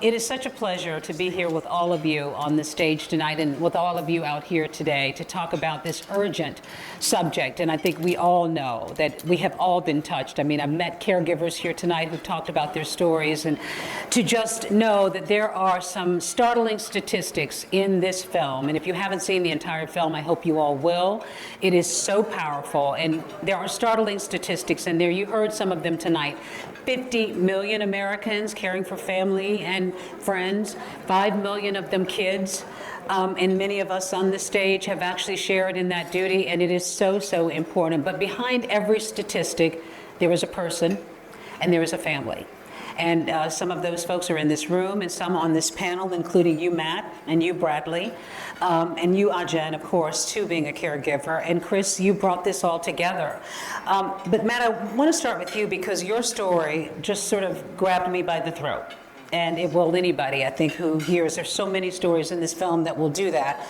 It is such a pleasure to be here with all of you on the stage tonight and with all of you out here today to talk about this urgent subject. And I think we all know that we have all been touched. I mean, I've met caregivers here tonight who've talked about their stories, and to just know that there are some startling statistics in this film. And if you haven't seen the entire film, I hope you all will. It is so powerful, and there are startling statistics in there. You heard some of them tonight. 50 million Americans caring for family and friends, 5 million of them kids, and many of us on the stage have actually shared in that duty, and it is so, so important. But behind every statistic, there is a person and there is a family. And some of those folks are in this room and some on this panel, including you, Matt, and you, Bradley, and you, Ajen, of course, too, being a caregiver. And Chris, you brought this all together. But Matt, I want to start with you because your story just sort of grabbed me by the throat. And it will anybody, I think, who hears. There's so many stories in this film that will do that.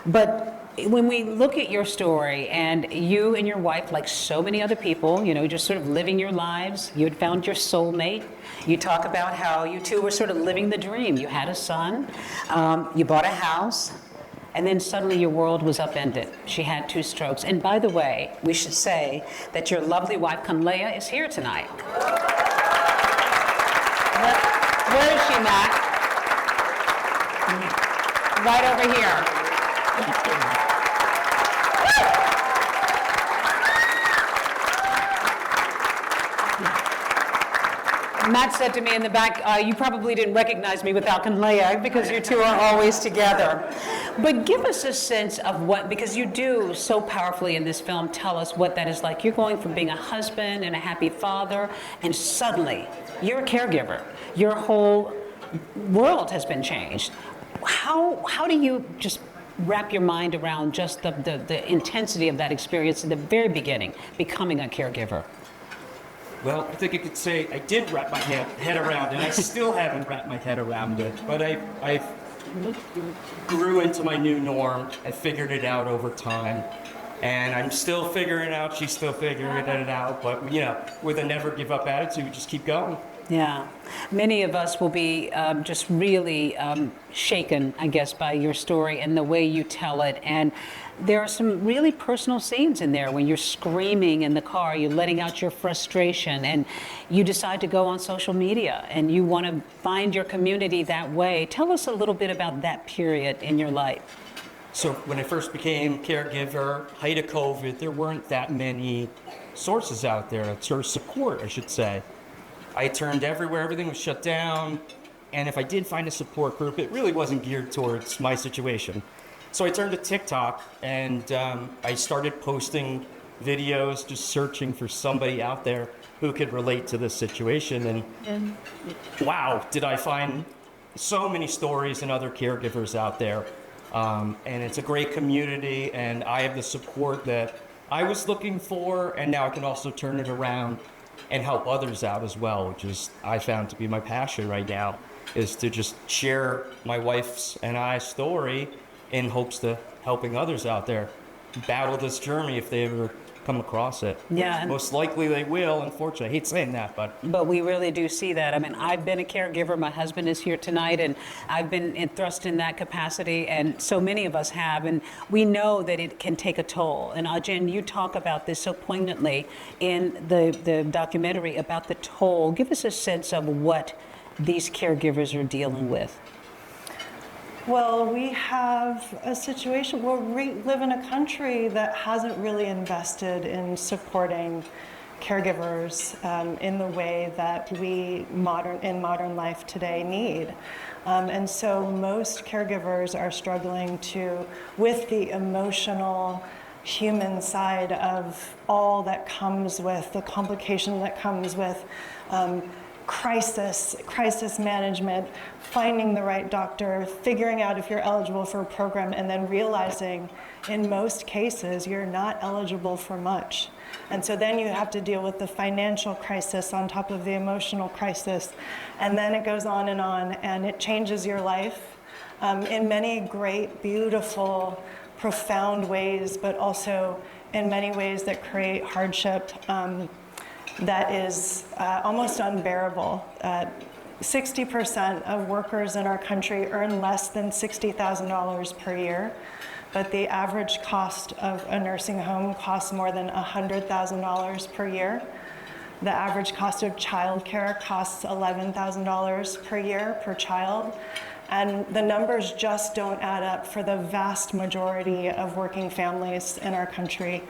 But when we look at your story, and you and your wife, like so many other people, you know, just sort of living your lives, you had found your soulmate. You talk about how you two were sort of living the dream. You had a son, you bought a house, and then suddenly your world was upended. She had 2 strokes. And by the way, we should say that your lovely wife, Conlea, is here tonight. Where is she, Matt? Right over here. Matt said to me in the back, you probably didn't recognize me without Conlea because you two are always together. But give us a sense of what, because you do so powerfully in this film tell us what that is like. You're going from being a husband and a happy father, and suddenly you're a caregiver. Your whole world has been changed. How do you just wrap your mind around just the intensity of that experience in the very beginning, becoming a caregiver? Well, I think I could say I did wrap my head around it. I still haven't wrapped my head around it, but I grew into my new norm. I figured it out over time, and I'm still figuring it out. She's still figuring it out, but you know, with a never give up attitude, we just keep going. Yeah. Many of us will be just really shaken, I guess, by your story and the way you tell it. And there are some really personal scenes in there when you're screaming in the car, you're letting out your frustration, and you decide to go on social media and you want to find your community that way. Tell us a little bit about that period in your life. So when I first became caregiver, height of COVID, there weren't that many sources out there, sort of support, I should say. I turned everywhere, everything was shut down, and if I did find a support group, it really wasn't geared towards my situation. So I turned to TikTok, and I started posting videos, just searching for somebody out there who could relate to this situation, and wow, did I find so many stories and other caregivers out there. And it's a great community, and I have the support that I was looking for, and now I can also turn it around and help others out as well, which is I found to be my passion right now, is to just share my wife's and I's story in hopes to helping others out there battle this journey if they ever come across it. Yeah. Most likely they will, unfortunately. I hate saying that, but we really do see that. I mean, I've been a caregiver. My husband is here tonight, and I've been thrust in that capacity, and so many of us have, and we know that it can take a toll. And Ajen, you talk about this so poignantly in the documentary about the toll. Give us a sense of what these caregivers are dealing with. Well, we have a situation where we live in a country that hasn't really invested in supporting caregivers in the way that we in modern life today need. And so most caregivers are struggling with the emotional, human side of all that comes with the complication that comes with crisis management, finding the right doctor, figuring out if you're eligible for a program, and then realizing in most cases you're not eligible for much. And so then you have to deal with the financial crisis on top of the emotional crisis, and then it goes on, and it changes your life in many great, beautiful, profound ways, but also in many ways that create hardship that is almost unbearable. 60% of workers in our country earn less than $60,000 per year, but the average cost of a nursing home costs more than $100,000 per year. The average cost of childcare costs $11,000 per year per child. And the numbers just don't add up for the vast majority of working families in our country.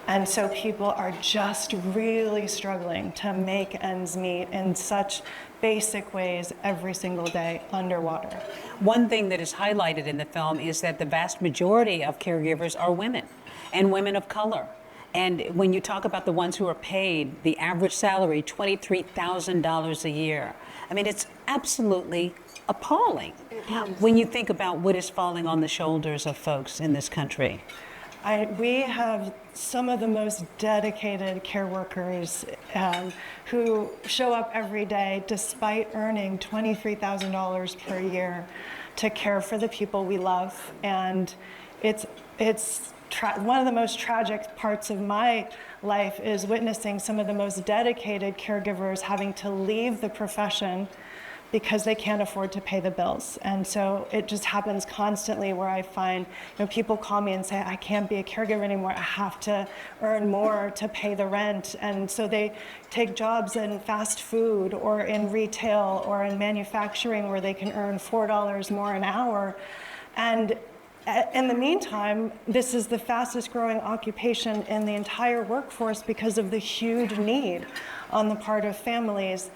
And so people are just really struggling to make ends meet in such basic ways every single day underwater. One thing that is highlighted in the film is that the vast majority of caregivers are women and women of color. And when you talk about the ones who are paid the average salary, $23,000 a year, I mean, it's absolutely appalling when you think about what is falling on the shoulders of folks in this country. We have some of the most dedicated care workers who show up every day despite earning $23,000 per year to care for the people we love. And it's one of the most tragic parts of my life is witnessing some of the most dedicated caregivers having to leave the profession because they can't afford to pay the bills. And so it just happens constantly where I find, people call me and say, I can't be a caregiver anymore. I have to earn more to pay the rent. And so they take jobs in fast food or in retail or in manufacturing where they can earn $4 more an hour. And in the meantime, this is the fastest growing occupation in the entire workforce because of the huge need on the part of families.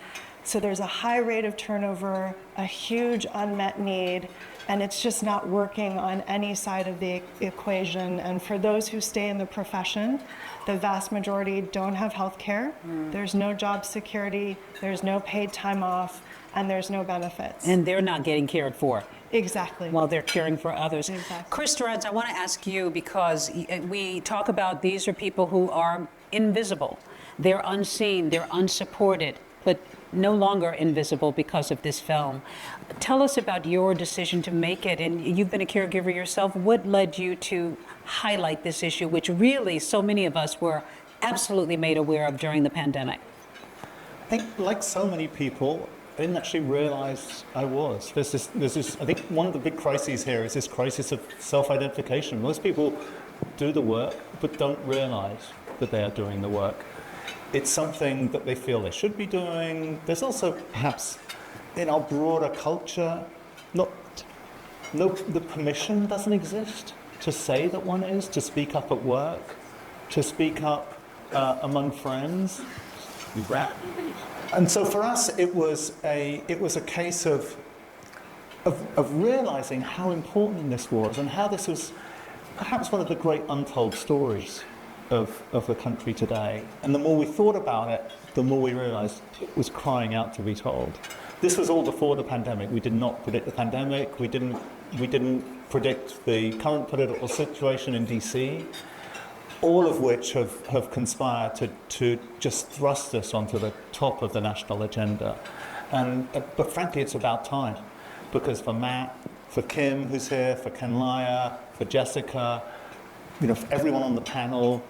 So there's a high rate of turnover, a huge unmet need, and it's just not working on any side of the equation. And for those who stay in the profession, the vast majority don't have health care. There's no job security, there's no paid time off, and there's no benefits. And they're not getting cared for. Exactly. While they're caring for others. Exactly. Chris Durrance, I want to ask you, because we talk about these are people who are invisible. They're unseen, they're unsupported, but no longer invisible because of this film. Tell us about your decision to make it, and you've been a caregiver yourself. What led you to highlight this issue, which really so many of us were absolutely made aware of during the pandemic? I think, like so many people, I didn't actually realize I was. There's this, I think one of the big crises here is this crisis of self-identification. Most people do the work, but don't realize that they are doing the work. It's something that they feel they should be doing. There's also perhaps in our broader culture, the permission doesn't exist to say that one is, to speak up at work, to speak up among friends. And so for us, it was a case of realizing how important this was and how this was perhaps one of the great untold stories of the country today. And the more we thought about it, the more we realized it was crying out to be told. This was all before the pandemic. We did not predict the pandemic. We didn't predict the current political situation in DC, all of which have conspired to just thrust us onto the top of the national agenda. But frankly, it's about time, because for Matt, for Kim, who's here, for Ken Lyer, for Jessica, for everyone on the panel,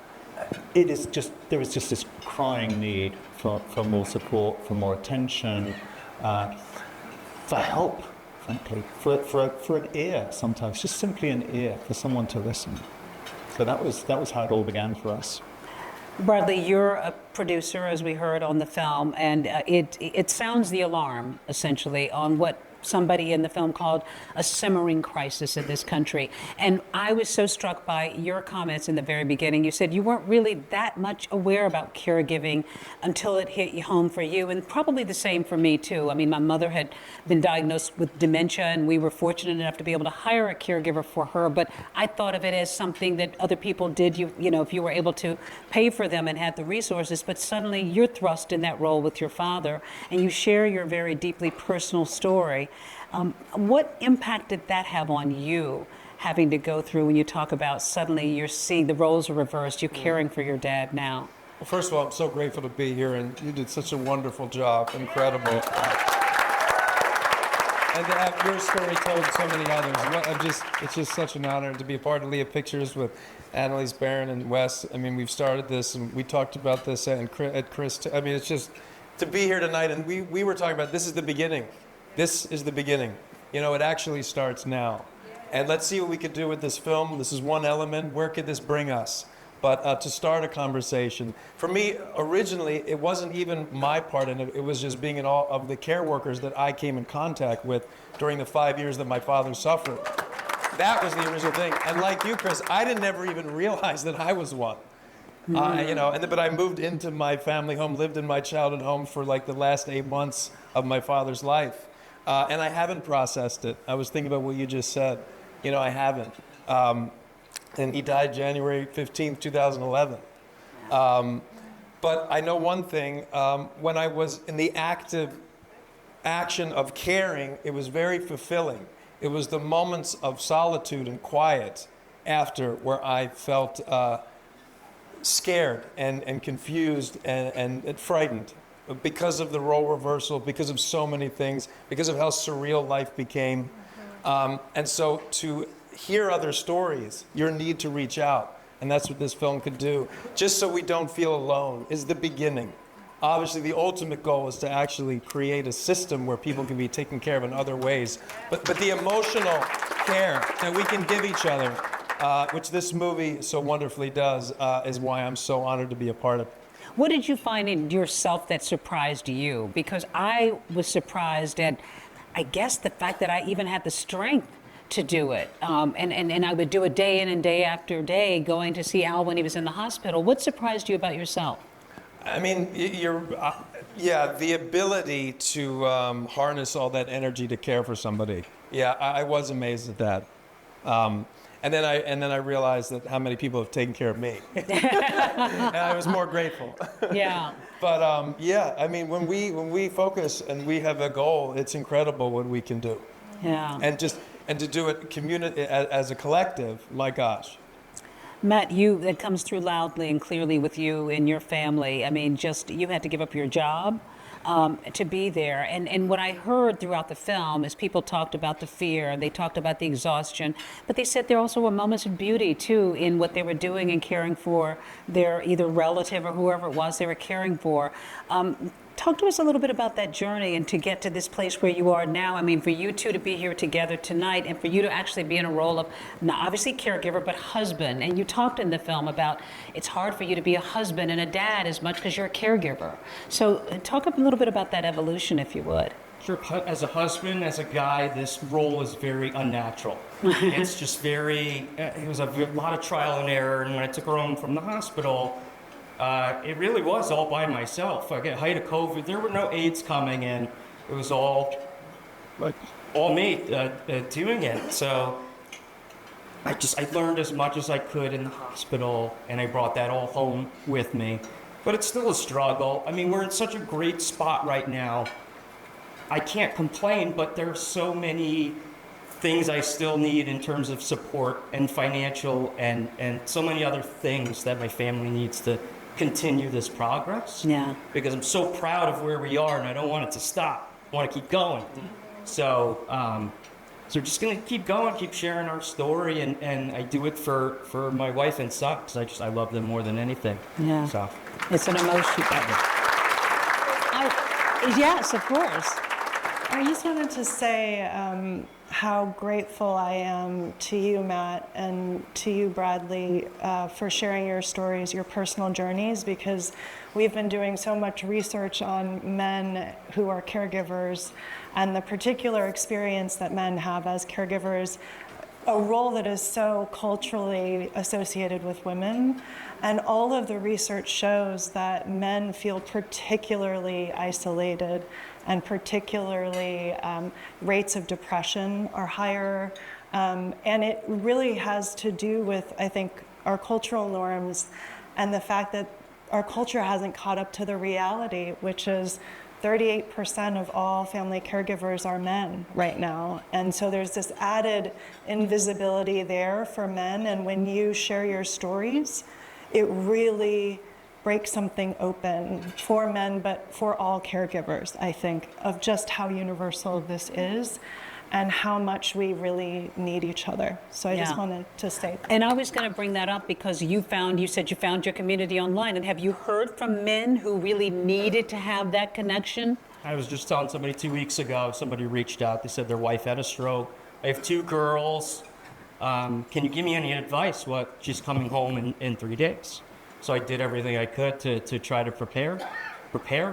there is just this crying need for more support, for more attention, for help, frankly, for an ear sometimes, just simply an ear, for someone to listen. So that was how it all began for us. Bradley, you're a producer, as we heard on the film, and it sounds the alarm, essentially, on what somebody in the film called a simmering crisis in this country. And I was so struck by your comments in the very beginning. You said you weren't really that much aware about caregiving until it hit home for you, and probably the same for me too. I mean, my mother had been diagnosed with dementia, and we were fortunate enough to be able to hire a caregiver for her, but I thought of it as something that other people did, you know, if you were able to pay for them and had the resources, but suddenly you're thrust in that role with your father, and you share your very deeply personal story. What impact did that have on you, having to go through when you talk about suddenly you're seeing the roles are reversed, you're caring for your dad now? Well, first of all, I'm so grateful to be here, and you did such a wonderful job, incredible. And to have your story told so many others. It's just such an honor to be a part of Leah Pictures with Annalise Barron and Wes. I mean, we've started this, and we talked about this at Chris. I mean, to be here tonight. And we were talking about this is the beginning. This is the beginning. You know, it actually starts now. And let's see what we could do with this film. This is one element. Where could this bring us? But to start a conversation, for me, originally, it wasn't even my part in it. It was just being in awe of the care workers that I came in contact with during the 5 years that my father suffered. That was the original thing. And like you, Chris, I didn't ever even realize that I was one. You know, but I moved into my family home, lived in my childhood home for like the last 8 months of my father's life. And I haven't processed it. I was thinking about what you just said. You know, I haven't. And he died January 15th, 2011. But I know one thing, when I was in the active action of caring, it was very fulfilling. It was the moments of solitude and quiet after where I felt scared and confused and frightened because of the role reversal, because of so many things, because of how surreal life became. And so to hear other stories, your need to reach out, and that's what this film could do, just so we don't feel alone, is the beginning. Obviously, the ultimate goal is to actually create a system where people can be taken care of in other ways. But the emotional care that we can give each other, which this movie so wonderfully does, is why I'm so honored to be a part of it. What did you find in yourself that surprised you? Because I was surprised at, I guess, the fact that I even had the strength to do it. And I would do it day in and day after day, going to see Al when he was in the hospital. What surprised you about yourself? I mean, the ability to harness all that energy to care for somebody. Yeah, I was amazed at that. And then I realized that how many people have taken care of me. And I was more grateful. Yeah. But yeah, I mean, when we focus and we have a goal, it's incredible what we can do. Yeah. And to do it as a collective, my gosh. Matt, it comes through loudly and clearly with you and your family. I mean, you had to give up your job to be there. And what I heard throughout the film is people talked about the fear, they talked about the exhaustion, but they said there also were moments of beauty, too, in what they were doing and caring for their either relative or whoever it was they were caring for. Talk to us a little bit about that journey and to get to this place where you are now. I mean, for you two to be here together tonight and for you to actually be in a role of, not obviously caregiver, but husband. And you talked in the film about it's hard for you to be a husband and a dad as much because you're a caregiver. So talk a little bit about that evolution, if you would. Sure. As a husband, as a guy, this role is very unnatural. It's just it was a lot of trial and error. And when I took her home from the hospital, it really was all by myself. At the height of COVID, there were no aides coming in. It was all me doing it. So I learned as much as I could in the hospital, and I brought that all home with me. But it's still a struggle. I mean, we're in such a great spot right now. I can't complain, but there are so many things I still need in terms of support and financial and so many other things that my family needs to continue this progress. Yeah. Because I'm so proud of where we are and I don't want it to stop. I want to keep going. So we're just going to keep going, keep sharing our story, and I do it for my wife and son because I love them more than anything. Yeah. So It's an emotion. Yes, of course. I just wanted to say how grateful I am to you, Matt, and to you, Bradley, for sharing your stories, your personal journeys, because we've been doing so much research on men who are caregivers and the particular experience that men have as caregivers, a role that is so culturally associated with women. And all of the research shows that men feel particularly isolated, and particularly rates of depression are higher. And it really has to do with, I think, our cultural norms and the fact that our culture hasn't caught up to the reality, which is 38% of all family caregivers are men right now. And so there's this added invisibility there for men. And when you share your stories, it really breaks something open for men, but for all caregivers, I think, of just how universal this is. and how much we really need each other. So I just Yeah. wanted to state that. And I was going to bring that up because you said you found your community online. And have you heard from men who really needed to have that connection? I was just telling somebody 2 weeks ago, somebody reached out. They said their wife had a stroke. I have 2 girls. Can you give me any advice? What she's coming home in 3 days. So I did everything I could to try to prepare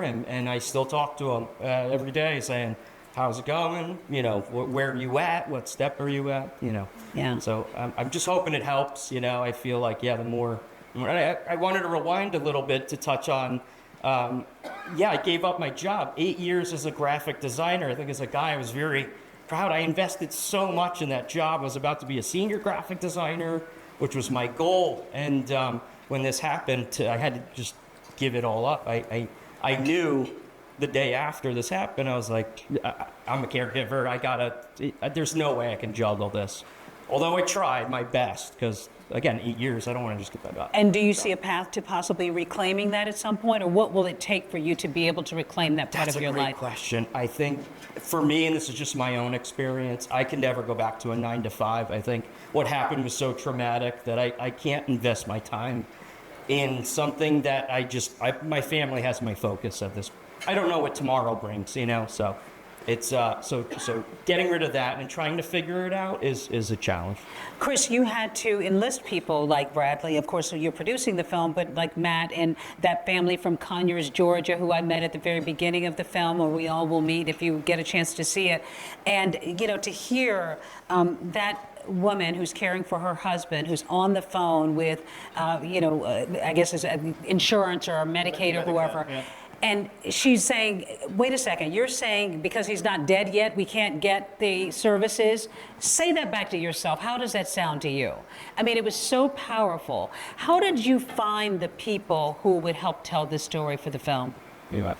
him. And I still talk to him every day saying, how's it going? You know, where are you at? What step are you at? You know. Yeah. So I'm just hoping it helps. You know, I feel like, yeah, the more I wanted to rewind a little bit to touch on, I gave up my job. 8 years as a graphic designer. I think as a guy, I was very proud. I invested so much in that job. I was about to be a senior graphic designer, which was my goal. And when this happened, I had to just give it all up. I knew the day after this happened, I was like, I'm a caregiver. There's no way I can juggle this. Although I tried my best, because again, 8 years, I don't want to just get that up. And do you see a path to possibly reclaiming that at some point, or what will it take for you to be able to reclaim that part That's of your a great life? question. I think for me, and this is just my own experience, I can never go back to a 9 to 5. I think what happened was so traumatic that I can't invest my time in something that my family has my focus at this. I don't know what tomorrow brings, you know, so it's so getting rid of that and trying to figure it out is a challenge. Chris, you had to enlist people like Bradley. Of course, you're producing the film, but like Matt and that family from Conyers, Georgia, who I met at the very beginning of the film, or we all will meet if you get a chance to see it. And, you know, to hear that woman who's caring for her husband, who's on the phone with, I guess it's insurance or Medicaid or whoever. Yeah. And she's saying, wait a second, you're saying because he's not dead yet, we can't get the services? Say that back to yourself. How does that sound to you? I mean, it was so powerful. How did you find the people who would help tell this story for the film? Yeah.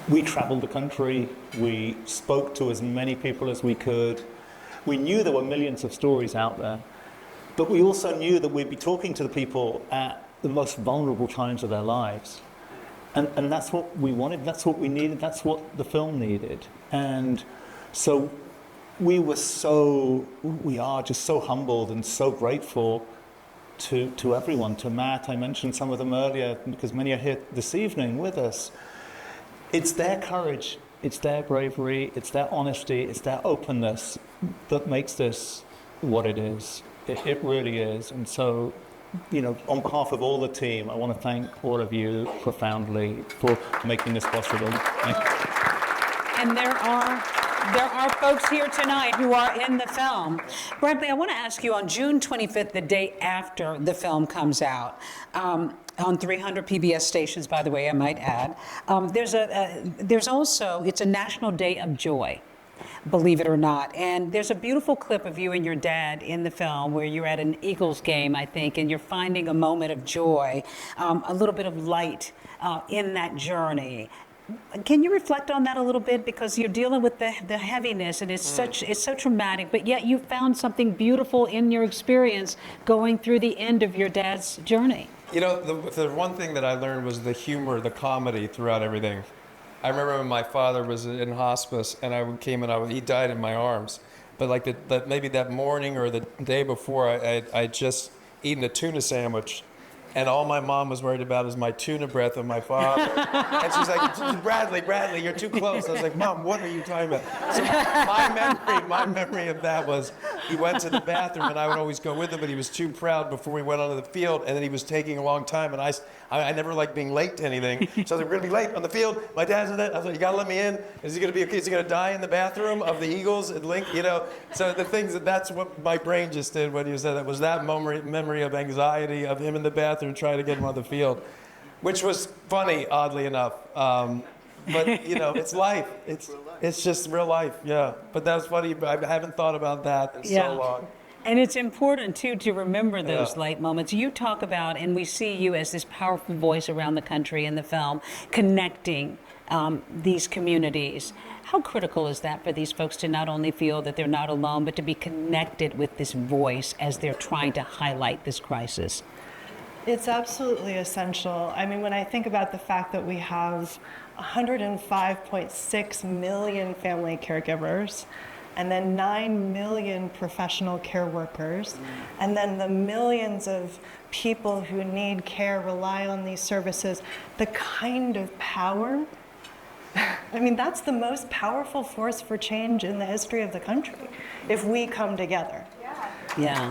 We traveled the country. We spoke to as many people as we could. We knew there were millions of stories out there, but we also knew that we'd be talking to the people at the most vulnerable times of their lives. And that's what we wanted, that's what we needed, that's what the film needed. And so we are just so humbled and so grateful to everyone, to Matt. I mentioned some of them earlier because many are here this evening with us. It's their courage, it's their bravery, it's their honesty, it's their openness that makes this what it is. It really is. And so, you know, on behalf of all the team, I want to thank all of you profoundly for making this possible. Thank you. And there are folks here tonight who are in the film. Bradley, I want to ask you, on June 25th, the day after the film comes out, on 300 PBS stations, by the way, I might add, there's also, it's a National Day of Joy, believe it or not. And there's a beautiful clip of you and your dad in the film where you're at an Eagles game, I think, and you're finding a moment of joy, a little bit of light in that journey. Can you reflect on that a little bit? Because you're dealing with the heaviness, and it's so traumatic, but yet you found something beautiful in your experience going through the end of your dad's journey. You know, the one thing that I learned was the humor, the comedy throughout everything. I remember when my father was in hospice, and I came and he died in my arms. But like maybe that morning or the day before, I just eaten a tuna sandwich, and all my mom was worried about is my tuna breath of my father. And she's like, Bradley, you're too close. I was like, Mom, what are you talking about? So my memory of that was he went to the bathroom, and I would always go with him, but he was too proud before we went onto the field, and then he was taking a long time, and I never liked being late to anything. So I was like, we're gonna be late on the field. My dad's in it. I was like, you gotta let me in. Is he gonna be okay? Is he gonna die in the bathroom of the Eagles at Link? You know. So the things that's what my brain just did when you said that was that memory of anxiety of him in the bathroom trying to get him on the field, which was funny, oddly enough. But you know, it's life. It's just real life. Yeah. But that's funny. I haven't thought about that in so long. And it's important, too, to remember those light moments. You talk about, and we see you as this powerful voice around the country in the film, connecting these communities. How critical is that for these folks to not only feel that they're not alone, but to be connected with this voice as they're trying to highlight this crisis? It's absolutely essential. I mean, when I think about the fact that we have 105.6 million family caregivers, and then 9 million professional care workers, and then the millions of people who need care, rely on these services, the kind of power, I mean, that's the most powerful force for change in the history of the country, if we come together. Yeah.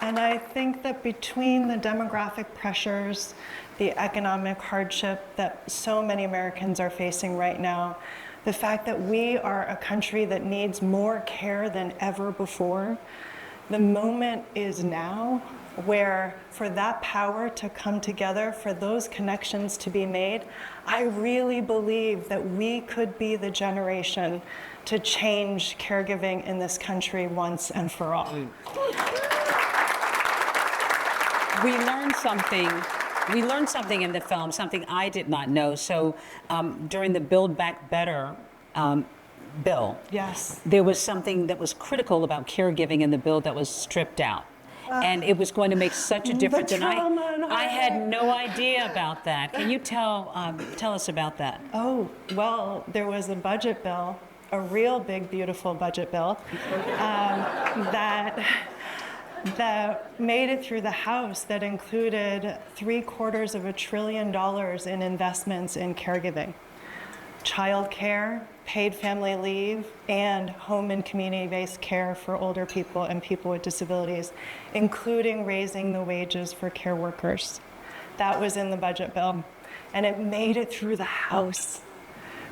And I think that between the demographic pressures, the economic hardship that so many Americans are facing right now, the fact that we are a country that needs more care than ever before, the moment is now where for that power to come together, for those connections to be made, I really believe that we could be the generation to change caregiving in this country once and for all. We learned something. We learned something in the film, something I did not know. So during the Build Back Better bill, Yes. there was something that was critical about caregiving in the bill that was stripped out. And it was going to make such a difference. And trauma and I had heartache. no idea about that. Can you tell us about that? Oh, well, there was a budget bill, a real big, beautiful budget bill, that made it through the House that included $750 billion in investments in caregiving, child care, paid family leave, and home and community-based care for older people and people with disabilities, including raising the wages for care workers. That was in the budget bill, and it made it through the House.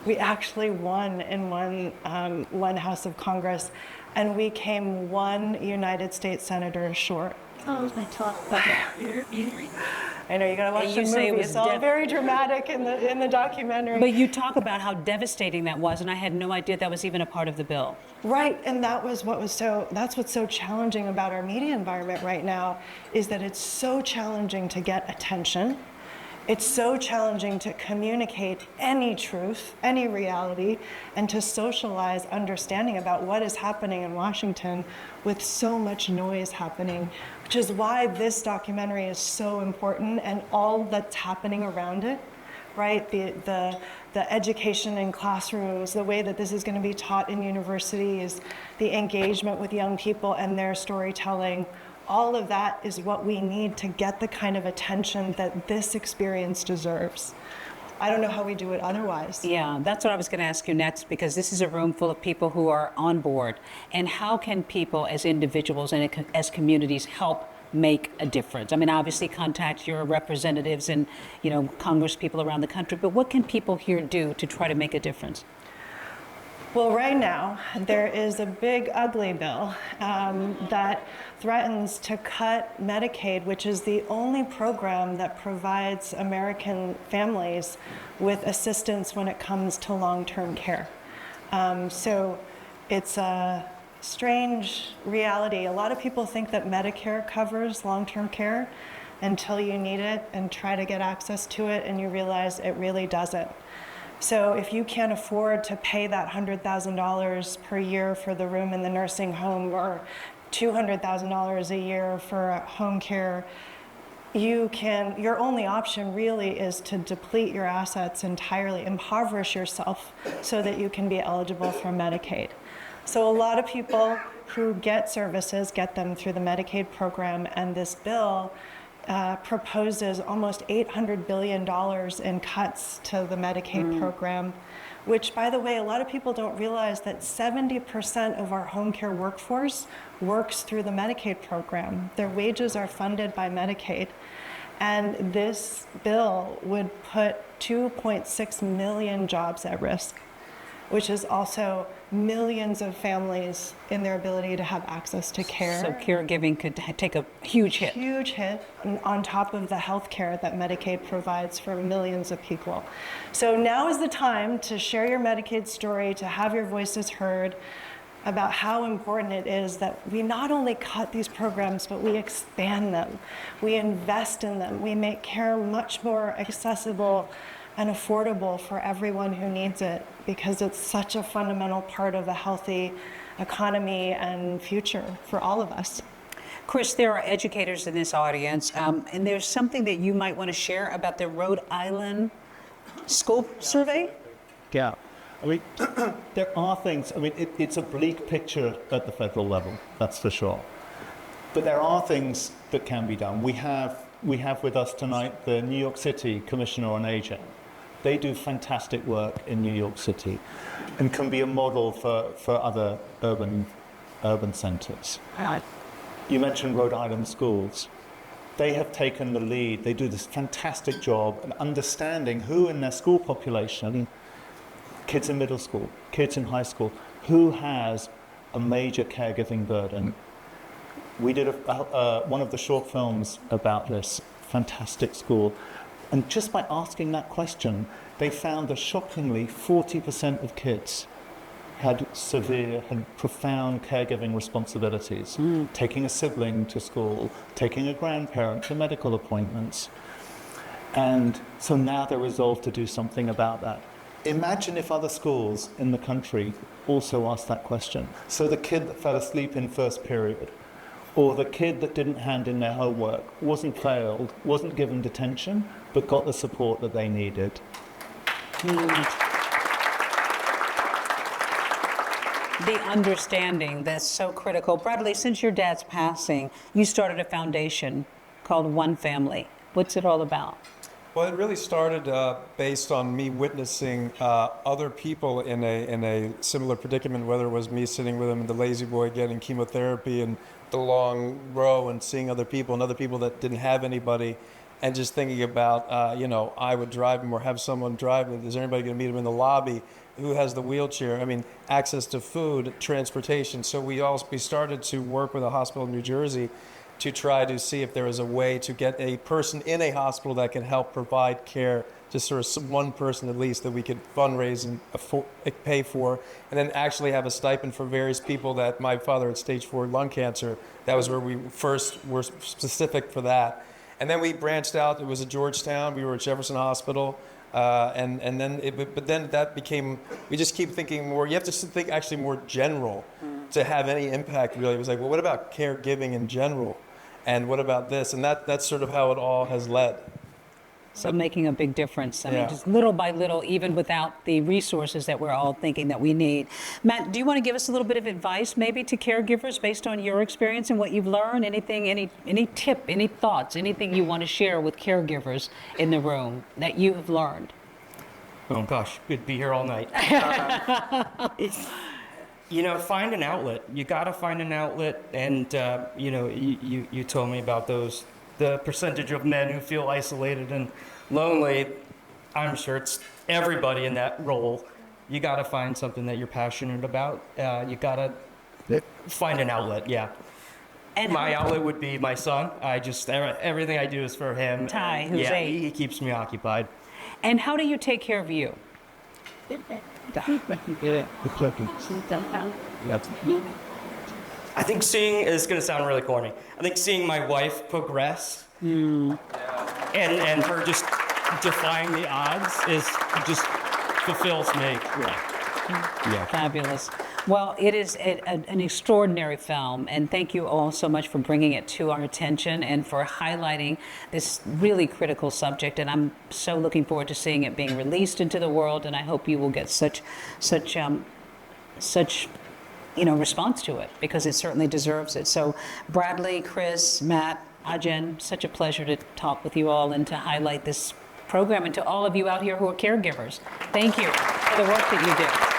We actually won in one House of Congress, and we came one United States senator short. Oh, my talk. I know you gotta watch And the you say it movie. was It's all very dramatic in the documentary. But you talk about how devastating that was, and I had no idea that was even a part of the bill. Right, and that's what's so challenging about our media environment right now, is that it's so challenging to get attention. It's so challenging to communicate any truth, any reality, and to socialize understanding about what is happening in Washington with so much noise happening, which is why this documentary is so important, and all that's happening around it, right? The education in classrooms, the way that this is going to be taught in universities, the engagement with young people and their storytelling. All of that is what we need to get the kind of attention that this experience deserves. I don't know how we do it otherwise. Yeah, that's what I was going to ask you next, because this is a room full of people who are on board. And how can people as individuals and as communities help make a difference? I mean, obviously contact your representatives and, Congress people around the country, but what can people here do to try to make a difference? Well, right now, there is a big, ugly bill that threatens to cut Medicaid, which is the only program that provides American families with assistance when it comes to long-term care. So it's a strange reality. A lot of people think that Medicare covers long-term care until you need it and try to get access to it, and you realize it really doesn't. So if you can't afford to pay that $100,000 per year for the room in the nursing home, or $200,000 a year for home care, your only option really is to deplete your assets entirely, impoverish yourself so that you can be eligible for Medicaid. So a lot of people who get services get them through the Medicaid program, and this bill proposes almost $800 billion in cuts to the Medicaid program, which, by the way, a lot of people don't realize that 70% of our home care workforce works through the Medicaid program. Their wages are funded by Medicaid. And this bill would put 2.6 million jobs at risk, which is also millions of families in their ability to have access to care. So caregiving could take a huge hit. Huge hit on top of the health care that Medicaid provides for millions of people. So now is the time to share your Medicaid story, to have your voices heard about how important it is that we not only cut these programs, but we expand them. We invest in them. We make care much more accessible and affordable for everyone who needs it, because it's such a fundamental part of a healthy economy and future for all of us. Chris, there are educators in this audience, and there's something that you might want to share about the Rhode Island school survey? gap. I mean, there are things, I mean, it's a bleak picture at the federal level, that's for sure. But there are things that can be done. We have with us tonight the New York City Commissioner on Aging. They do fantastic work in New York City and can be a model for other urban centres. You mentioned Rhode Island schools. They have taken the lead. They do this fantastic job in understanding who in their school population, I mean, kids in middle school, kids in high school, who has a major caregiving burden. We did one of the short films about this fantastic school. And just by asking that question, they found that shockingly 40% of kids had profound caregiving responsibilities, taking a sibling to school, taking a grandparent to medical appointments. And so now they're resolved to do something about that. Imagine if other schools in the country also asked that question. So the kid that fell asleep in first period, or the kid that didn't hand in their homework, wasn't failed, wasn't given detention, but got the support that they needed. The understanding that's so critical. Bradley, since your dad's passing, you started a foundation called One Family. What's it all about? Well, it really started based on me witnessing other people in a similar predicament, whether it was me sitting with them in the lazy boy getting chemotherapy and the long row and seeing other people and other people that didn't have anybody, and just thinking about, I would drive them or have someone drive them. Is anybody going to meet them in the lobby? Who has the wheelchair? I mean, access to food, transportation. So we started to work with a hospital in New Jersey to try to see if there was a way to get a person in a hospital that can help provide care, just sort of one person at least that we could fundraise and pay for, and then actually have a stipend for various people. That my father had stage 4 lung cancer. That was where we first were specific for that. And then we branched out. It was at Georgetown. We were at Jefferson Hospital. And then that became, we just keep thinking more, you have to think actually more general to have any impact really. It was like, well, what about caregiving in general? And what about this? And that's sort of how it all has led. So making a big difference. I mean, Yeah. just little by little, even without the resources that we're all thinking that we need. Matt, do you want to give us a little bit of advice maybe to caregivers based on your experience and what you've learned? Anything, any tip, any thoughts, anything you want to share with caregivers in the room that you have learned? Oh gosh, we'd be here all night. Find an outlet. You got to find an outlet. And, you told me about the percentage of men who feel isolated and lonely. I'm sure it's everybody in that role. You got to find something that you're passionate about. You got to find an outlet, yeah. And My outlet would be my son. Everything I do is for him. Ty, who's yeah, 8. he keeps me occupied. And how do you take care of you? I think seeing is going to sound really corny. I think seeing my wife progress and her just defying the odds just fulfills me. Yeah. Fabulous. Well, it is an extraordinary film, and thank you all so much for bringing it to our attention and for highlighting this really critical subject. And I'm so looking forward to seeing it being released into the world, and I hope you will get such response to it, because it certainly deserves it. So Bradley, Chris, Matt, Ajen, such a pleasure to talk with you all and to highlight this program, and to all of you out here who are caregivers. Thank you for the work that you do.